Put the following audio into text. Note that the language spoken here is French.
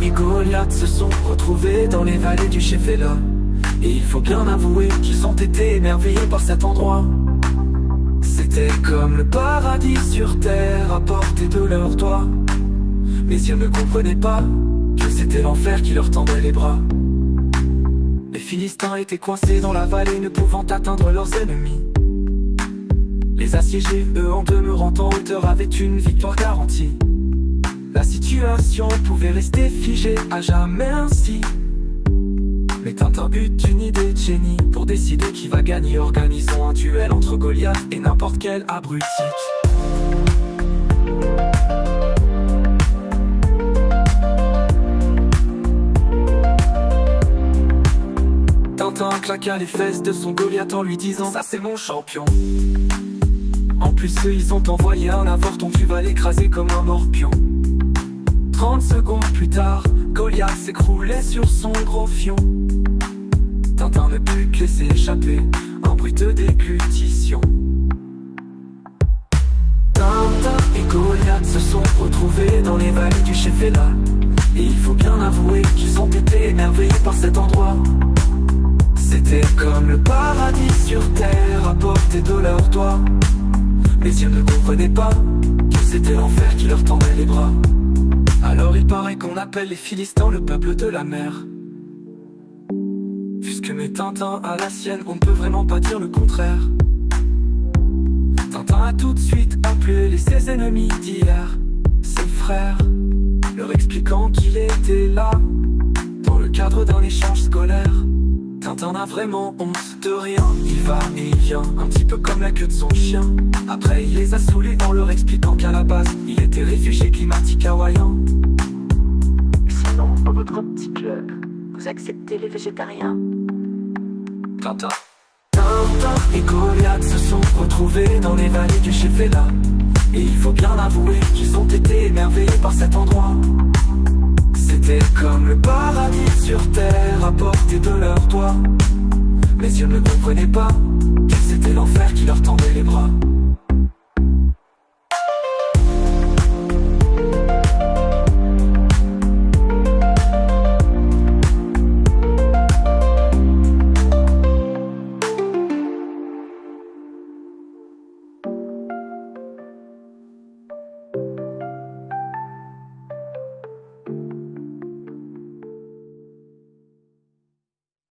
et Goliath se sont retrouvés dans les vallées du Shephélah. Et il faut bien avouer qu'ils ont été émerveillés par cet endroit. C'était comme le paradis sur terre à portée de leurs doigts. Mais ils ne comprenaient pas que c'était l'enfer qui leur tendait les bras. Les Philistins étaient coincés dans la vallée, ne pouvant atteindre leurs ennemis. Les assiégés, eux, en demeurant en hauteur, avaient une victoire garantie. La situation pouvait rester figée à jamais ainsi. Mais Tintin eut une idée de génie pour décider qui va gagner. Organisons un duel entre Goliath et n'importe quel abruti. Tintin claqua les fesses de son Goliath en lui disant: ça c'est mon champion. En plus eux ils ont envoyé un avorton, tu vas l'écraser comme un morpion. 30 secondes plus tard, Goliath s'écroulait sur son gros fion. Tintin ne put que laisser échapper un bruit de déglutition. Tintin et Goliath se sont retrouvés dans les vallées du Shephélah. Et il faut bien avouer qu'ils ont été émerveillés par cet endroit. C'était comme le paradis sur terre à portée de leurs doigts. Mais ils ne comprenaient pas que c'était l'enfer qui leur tendait les bras. Alors il paraît qu'on appelle les Philistins le peuple de la mer. Puisque mes Tintin à la sienne, on ne peut vraiment pas dire le contraire. Tintin a tout de suite appelé ses ennemis d'hier, ses frères, leur expliquant qu'il était là dans le cadre d'un échange scolaire. Tintin n'a vraiment honte de rien, il va et il vient, un petit peu comme la queue de son chien. Après il les a saoulés en leur expliquant qu'à la base il était réfugié climatique hawaïen. Sinon, dans votre petit club, vous acceptez les végétariens? Tintin et Goliath se sont retrouvés dans les vallées du Shephélah. Et il faut bien avouer qu'ils ont été émerveillés par cet endroit. C'était comme le paradis sur terre à portée de leurs doigts. Mais ils ne comprenaient pas que c'était l'enfer qui leur tendait les bras.